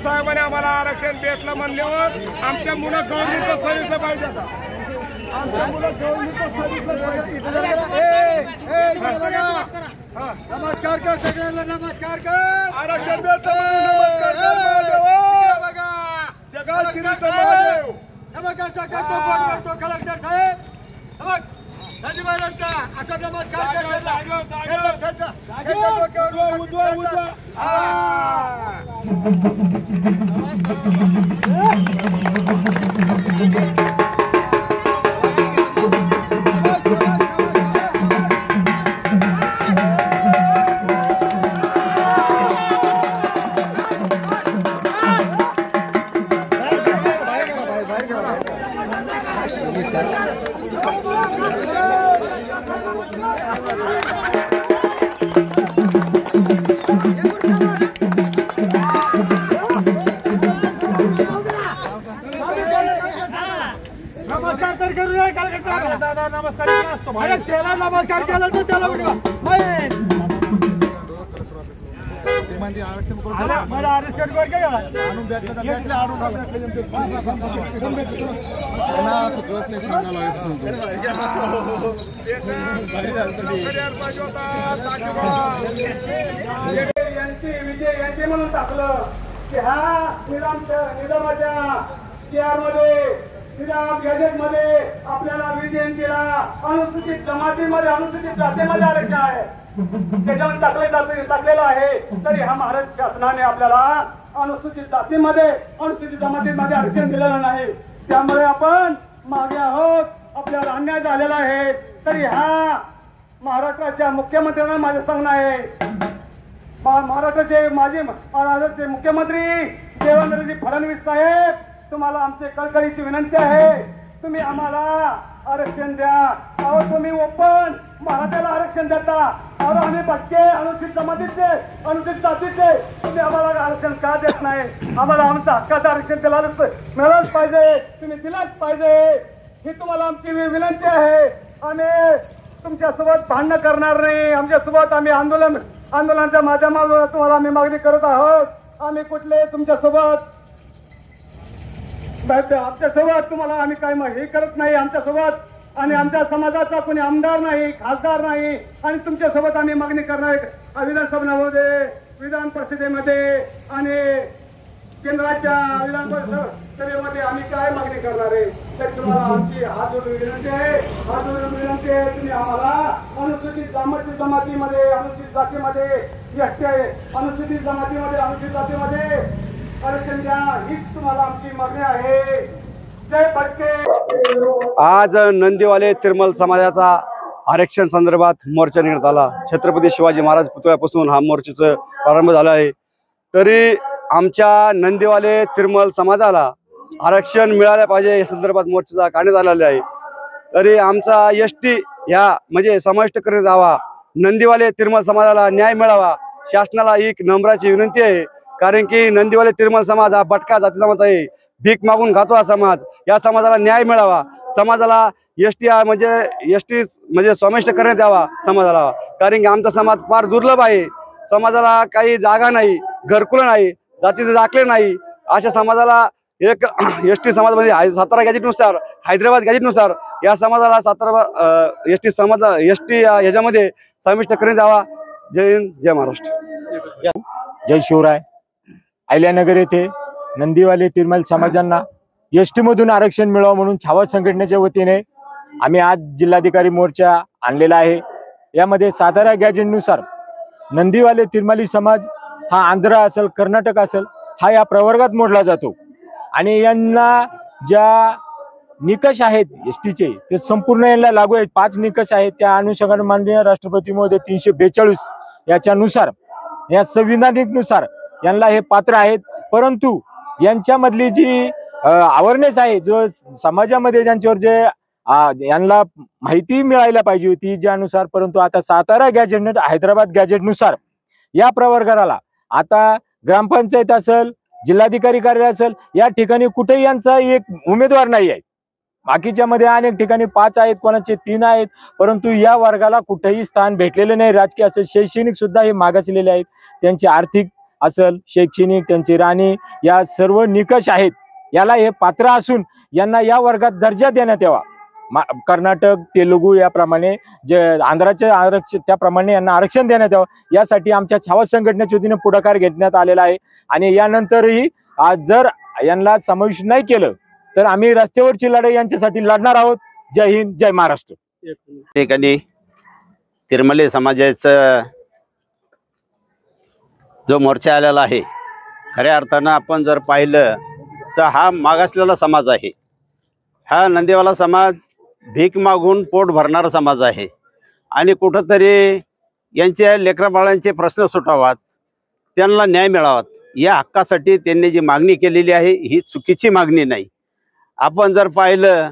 साहेबांनी आम्हाला आरक्षण भेटलं म्हणल्यावर आमच्या मुलं गव्हर्नमेंटचं सर्व्हिसला पाहिजे आता आमच्या मुलं गव्हर्नमेंटचं सर्व्हिसला नमस्कार कर सगळ्यांना नमस्कार कर आरक्षण भेटलं बघा जगात श्रीमंत महादेव हे बघा करतो बोट करतो कलेक्टर साहेब हे बघ राजूबाईंचा असा नमस्कार करायला नमस्कार तर करू दे दादा नमस्कार असतो अरे त्याला नमस्कार केला तर त्याला आरक्षण विजय यांचे म्हणून टाकलं की हा निजामाच्या CR मध्ये निजाम गॅजेट मध्ये आपल्याला विजयंतीला अनुसूचित जमातीमध्ये अनुसूचित जातीमध्ये आरक्षण आहे त्याच्यावर टाकलेलं आहे तरी हा महाराष्ट्र शासनाने आपल्याला अनुसूचित जातीमध्ये अनुसूचित जमातीमध्ये आरक्षण दिलेलं नाही त्यामुळे आपण मागे आहोत आपल्याला अन्याय झालेला आहे तरी हा महाराष्ट्राच्या मुख्यमंत्र्यांना माझं सांगणं आहे महाराष्ट्राचे माजी महाराष्ट्राचे मुख्यमंत्री देवेंद्रजी फडणवीस साहेब तुम्हाला आमची कळकळीची विनंती आहे तुम्ही आम्हाला आरक्षण द्या अहो तुम्ही ओपन मराठ्याला आरक्षण देता अहो आम्ही भटके अनुसूचित जमातीचे अनुसूचित जातीचे तुम्ही आम्हाला आरक्षण का देत नाही आम्हाला आमचं हक्काचं आरक्षण मिळालंच पाहिजे तुम्ही दिलाच पाहिजे ही तुम्हाला आमची विनंती आहे आम्ही तुमच्यासोबत भांडणं करणार नाही आमच्यासोबत आम्ही आंदोलनाच्या माध्यमातून तुम्हाला आम्ही मागणी करत आहोत आम्ही कुठले तुमच्यासोबत आमच्यासोबत तुम्हाला आम्ही काय हे करत नाही आमच्यासोबत आणि आमच्या समाजाचा कोणी आमदार नाही खासदार नाही आणि तुमच्यासोबत आम्ही मागणी करणार विधानसभेमध्ये विधान परिषदेमध्ये आणि केंद्राच्या विधान सभेमध्ये आम्ही काय मागणी करणार आहे तर तुम्हाला आमची हात जोडून विनंती आहे हात जोडून विनंती आहे तुम्ही आम्हाला अनुसूचित जमातीमध्ये अनुसूचित जातीमध्ये अनुसूचित जमातीमध्ये अनुसूचित जातीमध्ये आरक्षण द्या हीच तुम्हाला आमची मागणी आहे जय भटके आज नंदीवाले तिरमल समाजाचा आरक्षण संदर्भात मोर्चा निघण्यात आला छत्रपती शिवाजी महाराज पुतळ्यापासून हा मोर्चाचा प्रारंभ झाला आहे तरी आमच्या नंदीवाले तिरमल समाजाला आरक्षण मिळाले पाहिजे या संदर्भात मोर्चा काढण्यात आलेला आहे तरी आमचा ST या म्हणजे समाविष्ट करण्यात यावा नंदीवाले तिरमल समाजाला न्याय मिळावा शासनाला एक नम्राची विनंती आहे कारण की नंदीवाले तिरमल समाज हा भटका जाती समाज आहे भीक मागून खातो हा समाज या समाजाला न्याय मिळावा समाजाला ST म्हणजे समाविष्ट करण्यात यावा समाजाला कारण की आमचा समाज फार दुर्लभ आहे समाजाला काही जागा नाही घरकुल नाही जातीचे दाखले नाही अशा समाजाला एक ST समाजामध्ये सातारा गॅजेटनुसार हैदराबाद गॅजेटनुसार या समाजाला ST समाज ST याच्यामध्ये समाविष्ट करण्यात यावा जय हिंद जय महाराष्ट्र जय शिवराय अहिल्यानगर येथे नंदीवाले तिरमल समाजांना ST मधून आरक्षण मिळावं म्हणून छावा संघटनेच्या वतीने आम्ही आज जिल्हाधिकारी मोर्चा आणलेला आहे यामध्ये सातारा गॅजेटनुसार नंदीवाले तिरमली समाज हा आंध्र असेल कर्नाटक असेल हा या प्रवर्गात मोडला जातो आणि यांना ज्या निकष आहेत STचे ते संपूर्ण यांना लागू आहेत 5 निकष आहेत त्या अनुषंगाने माननीय राष्ट्रपती महोदय 342 याच्यानुसार या संविधानिकनुसार यांना हे पात्र आहेत परंतु यांच्यामधली जी अवेअरनेस आहे जो समाजामध्ये ज्यांच्यावर जे यांना माहिती मिळायला पाहिजे होती ज्यानुसार परंतु आता सातारा गॅजेट हैदराबाद गॅजेटनुसार या प्रवर्गाला आता ग्रामपंचायत असेल जिल्हाधिकारी कार्यालय असेल या ठिकाणी कुठेही यांचा एक उमेदवार नाही आहे बाकीच्या मध्ये अनेक ठिकाणी 5 आहेत कोणाचे 3 आहेत परंतु या वर्गाला कुठेही स्थान भेटलेले नाही राजकीय असेल शैक्षणिक सुद्धा हे मागासलेले आहेत त्यांची आर्थिक असल, शैक्षणिक, त्यांची राहणी, या सर्व निकष आहेत. याला हे पात्र असून यांना या वर्गात दर्जा देण्यात यावा. कर्नाटक, तेलुगू याप्रमाणे जे आंध्राचे आरक्षण त्याप्रमाणे यांना आरक्षण देण्यात यावं, यासाठी आमच्या छावा संघटनेच्या वतीने पुढाकार घेण्यात आलेला आहे. आणि यानंतरही आज जर यांना समावेश नाही केलं तर आम्ही रस्त्यावरची लढाई यांच्यासाठी लढणार आहोत. जय हिंद, जय महाराष्ट्र. ठिकाणी तिरमले समाजाचा जो मोर्चा आलेला आहे, खऱ्या अर्थानं आपण जर पाहिलं तर हा मागासलेला समाज आहे. हा नंदीवाला समाज भीक मागून पोट भरणारा समाज आहे आणि कुठंतरी यांच्या लेकराबाळांचे प्रश्न सुटावात, त्यांना न्याय मिळावा या हक्कासाठी त्यांनी जी मागणी केलेली आहे ही चुकीची मागणी नाही. आपण जर पाहिलं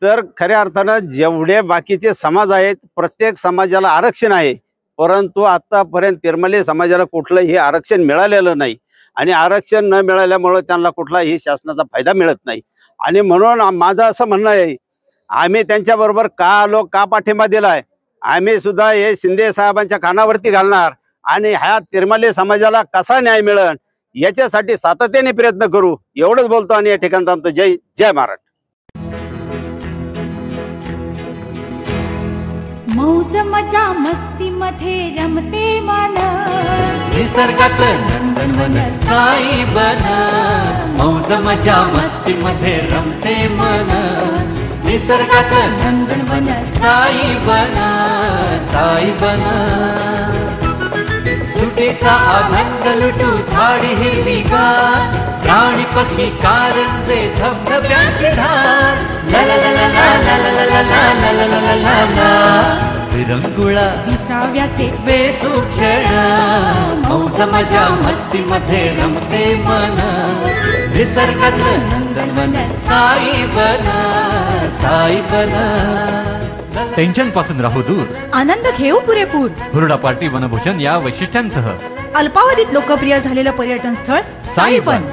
तर खऱ्या अर्थानं जेवढे बाकीचे समाज आहेत प्रत्येक समाजाला आरक्षण आहे, परंतु आतापर्यंत तिरमले समाजाला कुठलंही आरक्षण मिळालेलं नाही आणि आरक्षण न मिळाल्यामुळे त्यांना कुठलाही शासनाचा फायदा मिळत नाही. आणि म्हणून माझं असं म्हणणं आहे, आम्ही त्यांच्याबरोबर का आलो, का पाठिंबा दिलाय, आम्ही सुद्धा हे शिंदे साहेबांच्या कानावरती घालणार आणि ह्या तिरमले समाजाला कसा न्याय मिळेल याच्यासाठी सातत्याने प्रयत्न करू. एवढंच बोलतो आणि या ठिकाणी थांबतो. जय जय महाराष्ट्र. मौज मजा मस्ती मध्ये रमते मन, निसर्गात नंदनवन साई बन. मौज मजा मस्ती मध्ये रमते मन, निसर्गात नंदनवन साई बन, साई बन. सुटीचा आनंद लुटू झाडी हिरवीगार, प्राणी पक्षी कारंजे धबधब्याची धार. ला ला ला ला ला ला ला ला ला ला ला ला ला ला. विरंगुळा विसाव्याचे वेधू क्षण, मौज मजा मस्ती मध्ये रमते मन, निसर्गात नंदनवन साई बन, साई बन. टेन्शन पासून राहू दूर, आनंद घेऊ पुरेपूर. हुरडा पार्टी वनभूषण या वैशिष्ट्यांसह अल्पावधीत लोकप्रिय झालेलं पर्यटन स्थळ साईबन.